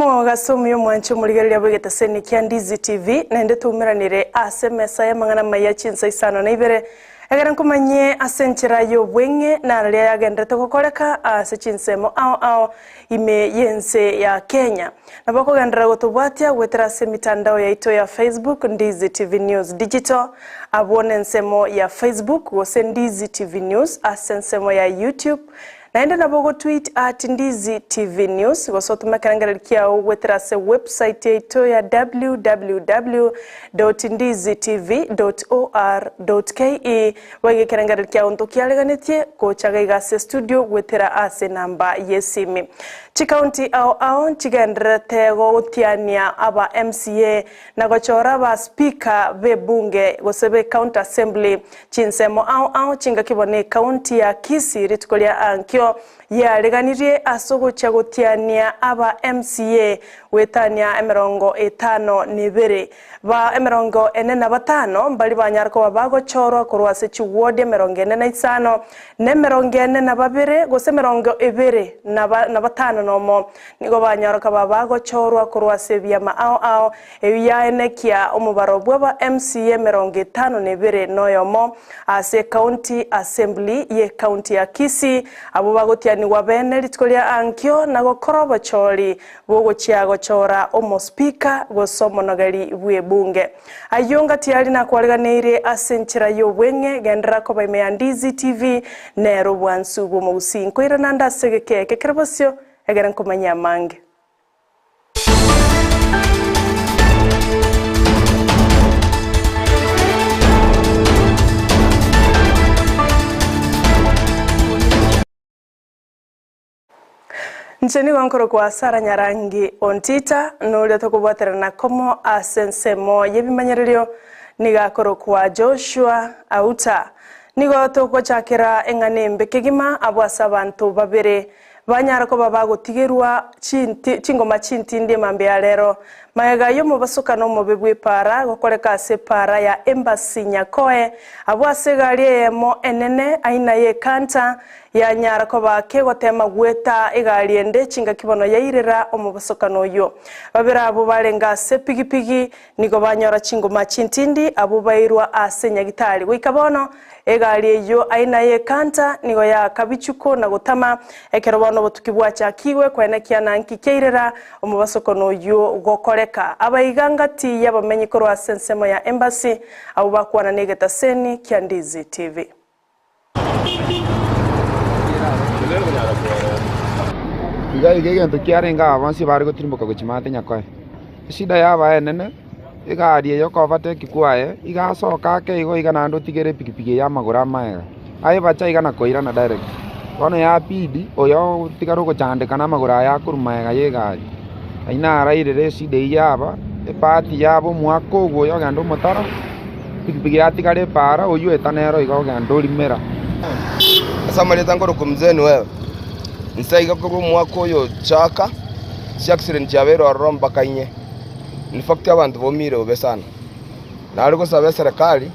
Mwoga somu yo mwancho muligerera bwegeta seni kya Ndizi TV nende tumiranire asemesa ya mangana maya Chinsa Isano na Ibere egera nkumanye asenchera yo bwenge na rya yagendete gukoreka ase Chinsemo ao ime yense ya Kenya nabako gendera gutubwatia gwetera se mitandao ya ito ya Facebook Ndizi TV News Digital abone nsemo ya Facebook gose Ndizi TV News asensemo ya YouTube naenda nabogo tweet at Ndizi TV News gosotume karangaririkia gwetera se website yetu ya www.ndizitv.or.ke wege karangaririkia ontokialeganetie kochaga igase studio gwetera ase namba yesimi chikaunti ao chigendrete gotiania aba MCA na gochora ba speaker be bunge gosebe county assembly Chinsemo ao chinga kibone county ya Kisii ritkolia ankyo ya leganirie asogo chagotiania aba MCA wetania emerongo etano nibere ba emerongo enena batano mbali banyarko bago choro kurwase chiwode emerongo enena isano ne merongo enena babere gose merongo ebere na batano nomo nigo banyarko bago choro kurwase byama ao eya enekia omubaro bwa MCA merongo etano nibere noyomo ase county assembly ye county ya Kisii abo bagotiani wabene litkolia ankyo na gokoroba chori bogo chiago chora omo speaker gosomonogari bwe bunge ayonga tiali na kwaliganire asenchira yo bwenge gendera ko baime Ndizi TV nero bwansu bo Gusii nkoira nanda segeke kekerebosyo egera nkomanya mange Ncheni wankoro kwa Sara Nyarangi ontita nule tokubwatera na komo asensemo yebimanyerero nigakoro kwa Joshua Auta nigo toko chakera enganembe kegima abwasa abantu babere banyarako babagotigerwa chingoma chintinde mambe alero mayaga yo mubasuka no mubebwe para gokoreka se para ya embassy nyakoe abwase galie mo enene aina ye kanta ya nyarako bake gotema gweta igaliende chinga kibono yairera omubasuka noyo babera abo balenga se pigipigi nigo banyora chingoma chintindi abo bairwa asenya gitari gwikabono egalie yo aina ye kanta nigo ya kabichuko na gotama ekerobono botukibwa chakiwe kwenekia nanki keirera omubasuka noyo gokoreka abaigangati yabamenyi korwa sensemo ya embassy abo bakwana negeta seni kya Ndizi TV Igai gento kiarenga avansi bari gotirimboka gochimate nyakoe shida yaba enene igarie yo kovate kikwae igasoka ke igo igana ndo tigere pikipiki ya magura maega ai bacha igana koira na direct bono ya pidi oyo tigarugo chandika na magura ya kurumaega yegari aina arairere shida yaba e pati yabo mwako go yo gando motara pikipiki ya tigare para oyu etanero igo gando limera asa mali tangoro kumzeni wewe nsaiga ko mwako yo chaka si accident yabero aromba kainye ni fakti abantu bomire obesana nari ko sabe serikali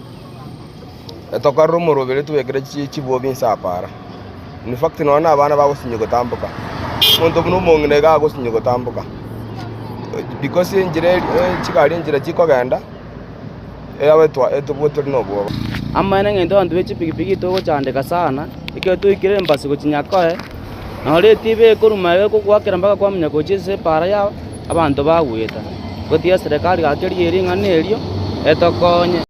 etoka rumoro bele tuwekere chibobi nsapara ni fakti nona abana bagosinye gotambuka muntu buno mongne ga gosinye gotambuka because injire chikali injire chikogenda eyawetwa etubwoto nobo amana ngendo andu bechi pigipigi to chandeka sana ikyo tuikire embassy gochinyakae na leti be kurumaye ko kwakira mpaka kwa mnyako chise para ya abantu bagweta gotia serikali gakeri eringa neryo etokonye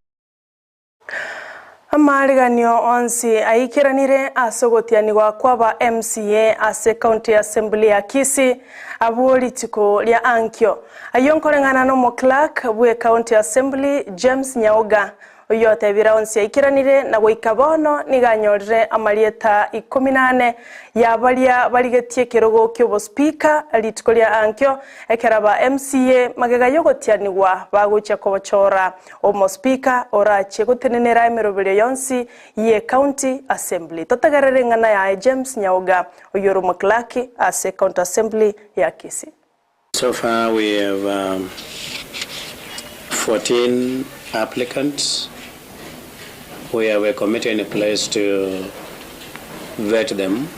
amaliganio onsi aikiranire asogotiani kwa ba MCA ase county assembly ya Kisii abolitiko lya ankyo ayonkolengana no mo clerk bwe county assembly James Nyaoga oyote bira onsi aikiranire na goikabono niganyorire amalieta 18 ya balia baligetie kirogo kyo speaker litiko lya ankyo ekeraba MCA magega yogotianiwa bagucha kobochora omo speaker orache gotenenera emerobere yonsi ye county assembly totagarere ngana ya James Nyaoga oyoro moklaki ase county assembly ya Kisii. So far we have 14 applicants. We have a committee in place to vet them.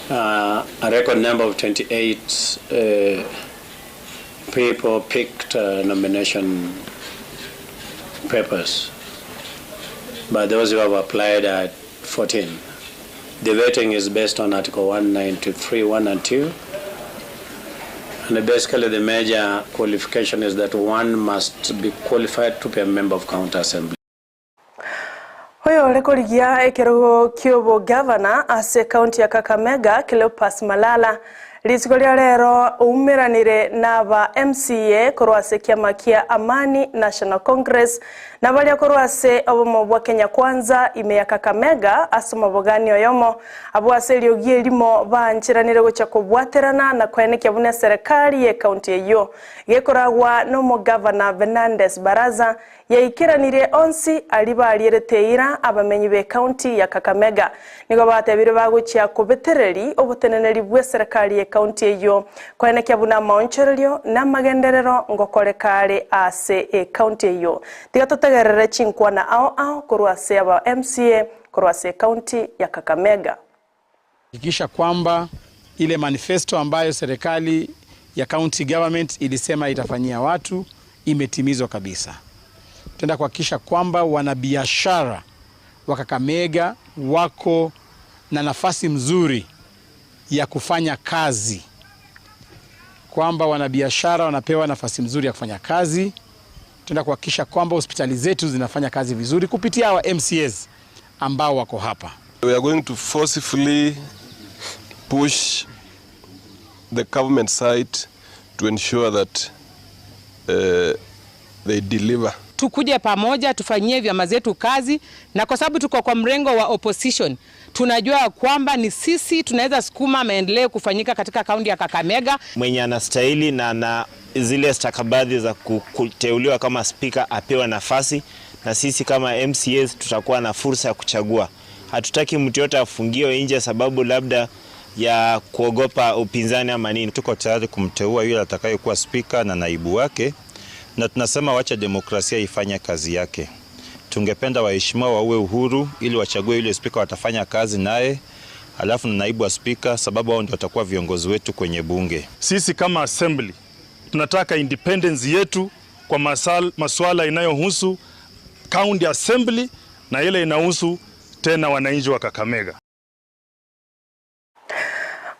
a record number of 28 people picked nomination papers, but those who have applied are 14. The voting is based on Article 193, 1 and 2. And basically the major qualification is that one must be qualified to be a member of County Assembly. Hoyo rekorigia ekerogo kiobo governor ase county ya Kakamega Cleopas Malala rizikolia rero umiranire naba MCA korwase kiama kia Amani National Congress na balia korwase obomo bwa Kenya Kwanza ime ya Kakamega asoma bogani oyomo abwase liogie limo banchiranire gocha kubwaterana na kwenekya bune serikali ye county eyo gekoragwa no governor Fernandez Baraza yaikiranire onsi aliba aliereteira abamenyi be county ya Kakamega nigo batebire baguchya kubetereri obuteneneri bwe serikali ye county eyo kwenekya buna maoncherero na magenderero ngokorekare ase e county eyo tigatotegerere chinkwana ao korwase aba MCA korwase county ya Kakamega hakikisha kwamba ile manifesto ambayo serikali ya county government ilisema itafanyia watu imetimizwa kabisa. Tenda kuhakikisha kwamba wanabiashara wa Kakamega wako na nafasi mzuri ya kufanya kazi. Kwamba wanabiashara wanapewa nafasi mzuri ya kufanya kazi. Tenda kuhakikisha kwamba hospitali zetu zinafanya kazi vizuri kupitia wa MCAs ambao wako hapa. We are going to forcefully push the government side to ensure that they deliver. Tukuje pamoja tufanyie vyama zetu kazi, na kwa sababu tuko kwa mrengo wa opposition tunajua kwamba ni sisi tunaweza sukuma maendeleo kufanyika katika kaunti ya Kakamega. Mwenye anastahili na zile stakabadhi za kuteuliwa kama speaker apewa nafasi, na sisi kama MCAs tutakuwa na fursa ya kuchagua. Hatutaki mtu yote afungiwe nje sababu labda ya kuogopa upinzani ama nini. Tuko tayari kumteua yule atakayekuwa speaker na naibu wake, na tunasema wacha demokrasia ifanye kazi yake. Tungependa waheshimiwa wawe uhuru ili wachague yule speaker watafanya kazi naye, alafu na naibu wa speaker sababu wao ndio watakuwa viongozi wetu kwenye bunge. Sisi kama assembly tunataka independence yetu kwa masuala inayohusu county assembly na ile inahusu tena wananchi wa Kakamega.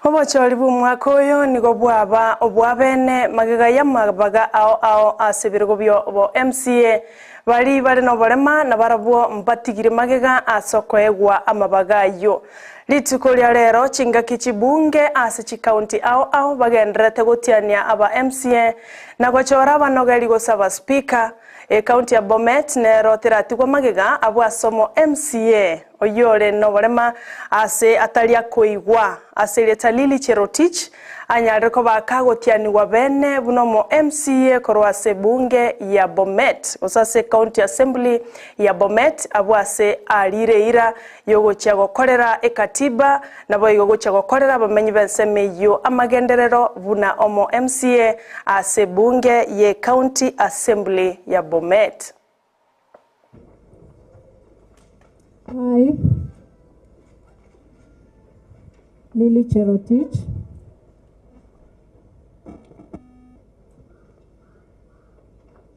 Obochori bumwaka oyo nigo bwaba obwabene magega ya mabaga ao asebirgo byo bo MCA bari no barema na barabwo mbatigire magega asokoegwa amabaga yo litiko lya rero chinga kichibunge ase chi county ao bagendrete gotiania aba MCA na gochora banogeri gosaba speaker county ya Bomet nero tiratigwa magega abo asomo MCA oyore no barema ase atalia koigwa ase letalili Cherotich anyareko bakagotiani wa bene bunomo MCA korwase bunge ya Bomet osase county assembly ya Bomet abo ase alireira yogocha gokorera ekatiba nabo yogocha gokorera bamenyi bensemeyo amagenderero buna omo MCA ase bunge ye county assembly ya Bomet. Hi, Lily Cherotich.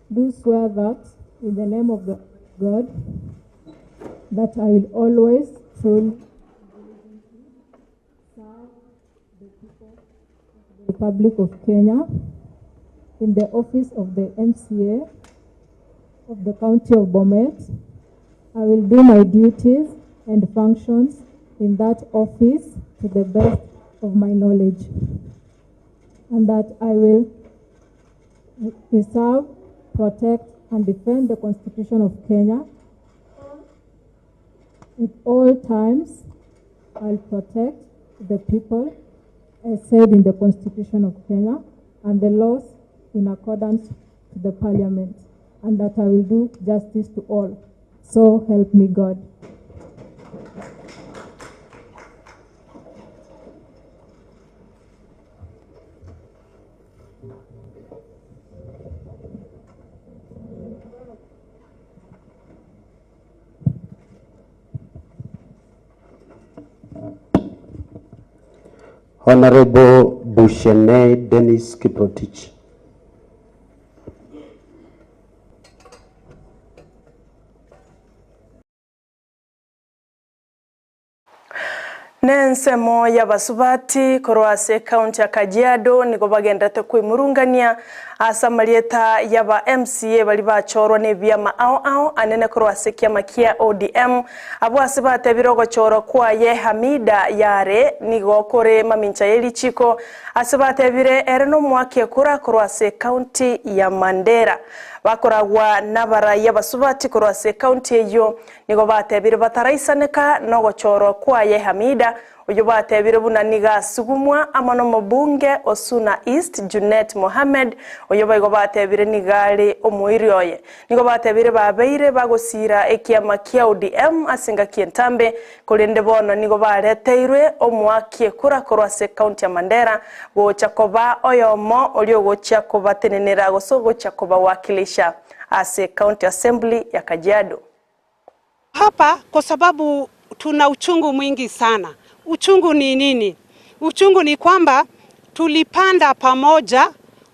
Do swear that in the name of the God that I will always truly serve the people of the Republic of Kenya in the office of the MCA of the County of Bomet. I will do my duties and functions in that office to the best of my knowledge, and that I will preserve, protect, and defend the Constitution of Kenya. At all times, I'll protect the people as said in the Constitution of Kenya and the laws in accordance to the Parliament, and that I will do justice to all. So help me God. Honorable Bushene Dennis Kiprotich. Nensemo y'abasubati korwase county ya Kajiado niko bagendete kwimurungania asamalieta yaba MCA bali bachorwa ne byama ao anene korwase kyama kia ODM abo asibate birogo choro kwa ye Hamida yare nigo kore mamincha yelichiko asibate bire ereno mwake kura korwase county ya Mandera bakoragwa nabara y'abasubati korwase county eyo nigo batebire bataraisaneka no gochoro kwa ye Hamida uyo batebire bunaniga sugumwa amano mabunge Osuna East Junet Mohamed uyo bayigo batebire nigale omuirioye nigo batebire babeire bagosira ekiama kia ODM asinga kientambe kolende bono nigo bareteirwe omwakie kura korwase county ya Mandera gocha koba oyomo olio gocha koba tenenera gocha koba wakilisha ase county assembly ya Kajiado. Hapa kwa sababu tuna uchungu mwingi sana. Uchungu ni nini? Uchungu ni kwamba tulipanda pamoja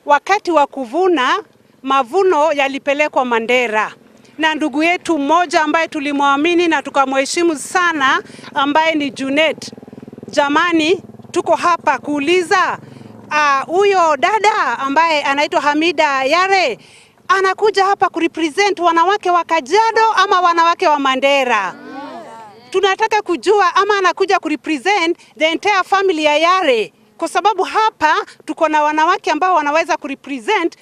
wakati wa kuvuna, mavuno yalipelekwa Mandera. Na ndugu yetu mmoja ambaye tulimwamini na tukamheshimu sana ambaye ni Junet. Jamani, tuko hapa kuuliza huyo dada ambaye anaitwa Hamida Yare anakuja hapa kurepresent wanawake wa Kajiado ama wanawake wa Mandera? Tunataka kujua ama anakuja kurepresent the entire family ya Yare, kwa sababu hapa tuko na wanawake ambao wanaweza kurepresent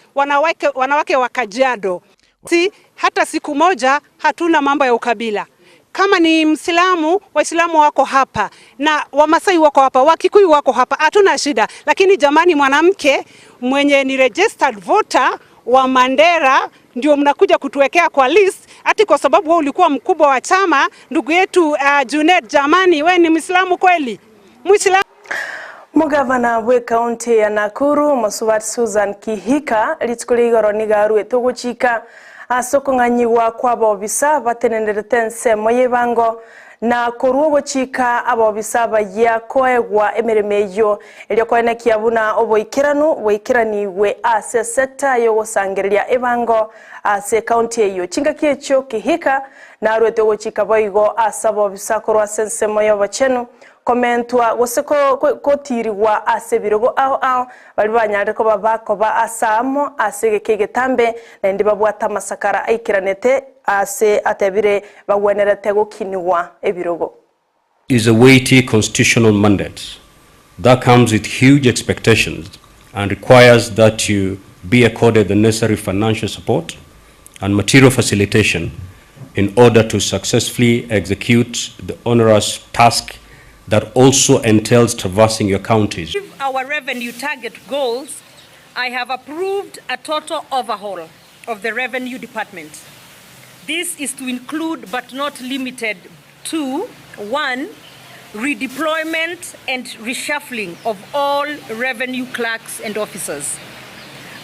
wanawake wa Kajiado. Si hata siku moja hatuna mambo ya ukabila. Kama ni Mwislamu, Waislamu wako hapa na Wamasai wako hapa, Wakikuyu wako hapa, hatuna shida. Lakini jamani, mwanamke mwenye ni registered voter wa Mandera ndio mnakuja kutuwekea kwa list ati kwa sababu wewe ulikuwa mkubwa wa chama. Ndugu yetu Junet, jamani, wewe ni Muislamu kweli? Muislamu. Mugavana we county ya Nakuru Masubat Susan Kihika litikuligoro nigaru etuguchika asokonganyiwa kwa bobisa batenenderete nsemo yebango na koruo gochika abobisaba ya koegwa emeremeyo elyo kwene kiabuna oboikiranu boikiraniwe ase sector yo gosangereria ebango ase county eyo chinga kiecho Kihika na rwete gochika boigo asabo bisakorwa sensemo yo bachenu komentwa goseko kotiriwa ase birogo ao bali banyare ko babako ba asamo ase kegetambe na ndi babwata masakara aikiranete ase atebire bagwenerete gokiniwa ebirogo. Is a weighty constitutional mandate that comes with huge expectations and requires that you be accorded the necessary financial support and material facilitation in order to successfully execute the onerous task that also entails traversing your counties. Our revenue target goals, I have approved a total overhaul of the revenue department. This is to include but not limited to 1. Redeployment and reshuffling of all revenue clerks and officers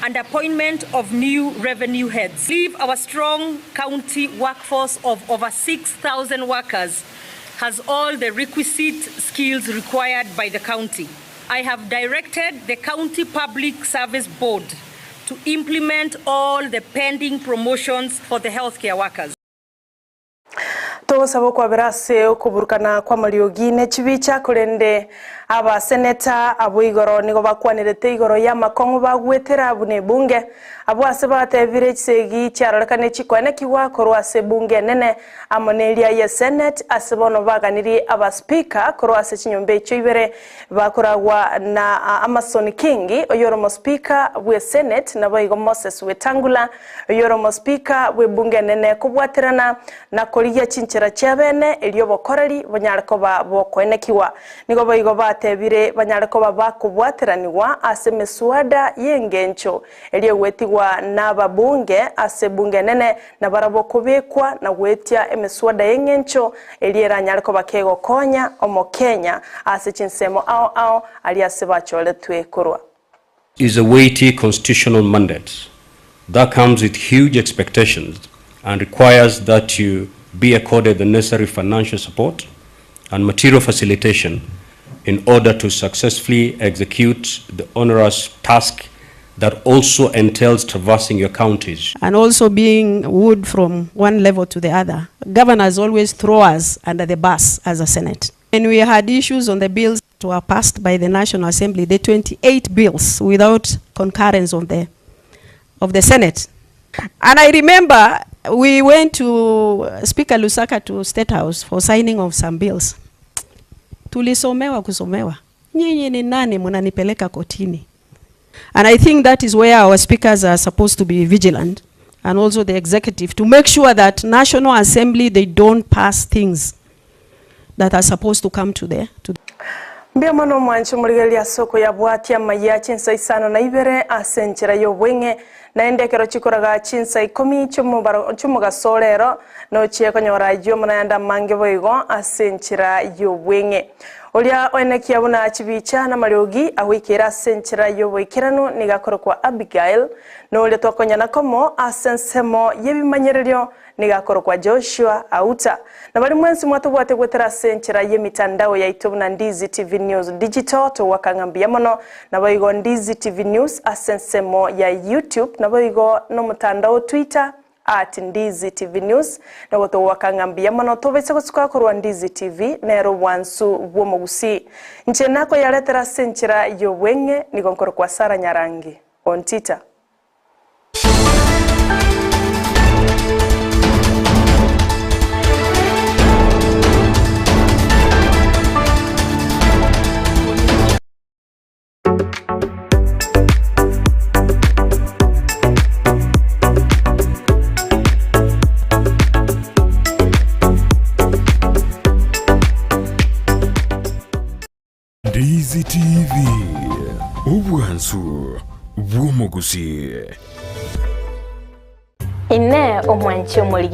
and appointment of new revenue heads. Leave our strong county workforce of over 6,000 workers has all the requisite skills required by the county. I have directed the County Public Service Board to implement all the pending promotions for the healthcare workers. Tosabo kwa berase okuburukana kwa mariogine chibicha kurende aba seneta abo igoro nigo bakwanirete igoro ya makongo bagwetera abune bunge abo asebate village segi charalakane chikwane kiwa korwase bunge nene amonelia ya senate asebono baganiri aba speaker korwase chinyombe choibere bakoragwa na Amason Kingi oyoromo speaker we senate na boigo Moses Wetangula oyoromo speaker we bunge nene kubwaterana na koliya chinchera chabene elio bokoreri bonyarako bokwenekiwa nigo boigo batebire banyarako bakubwateraniwa ase mesuada yengencho elio wetigwa na babunge ase bunge nene na barabo kubekwa na wetia emesuada yengencho eliera nyarako bakego konya omo Kenya ase chinsemo ao aliase bacholetwe kurwa. Is a weighty constitutional mandate that comes with huge expectations and requires that you be accorded the necessary financial support and material facilitation in order to successfully execute the onerous task that also entails traversing your counties. And also being wood from one level to the other. Governors always throw us under the bus as a Senate. And we had issues on the bills that were passed by the National Assembly, the 28 bills without concurrence of the Senate. And I remember we went to Speaker Lusaka to State House for signing of some bills. Tulisomewa kusomewa. Nyinyi ni nani munanipeleka kotini? And I think that is where our speakers are supposed to be vigilant, and also the executive, to make sure that National Assembly, they don't pass things that are supposed to come to the Mbia mano mwanchu murigelia soko ya bwati Amayia, Chinsa, Isano na Ibere asenchera yobwenge na endekero chikoraga Chinsa 10 chumugasolero no chieko nyora yo munayanda mange boigo asenchera yobwenge. Olia oenekia buna chibicha na mariogi awikira asenchera yobwekirano nigakoro kwa Abigail no ole twakonyana komo asensemo yebimanyererio nigakoro kwa Joshua Auta na bali mwensi mwatubwate gwetera asenchera yemitandao ya itobu na Ndizi TV News Digital to wakangambia mono na boigo Ndizi TV News asensemo ya YouTube na boigo no mutandao Twitter @Ndizi TV News na woto wakangambia mono tobese kusuka ko Ndizi TV nero wansu bwo Gusii nchenako yaletera asenchera yobwenge nigonkoro kwa Sara Nyarangi on Twitter. Ndizi TV, ubwansu bwo Gusii. Ine omwanchi omuli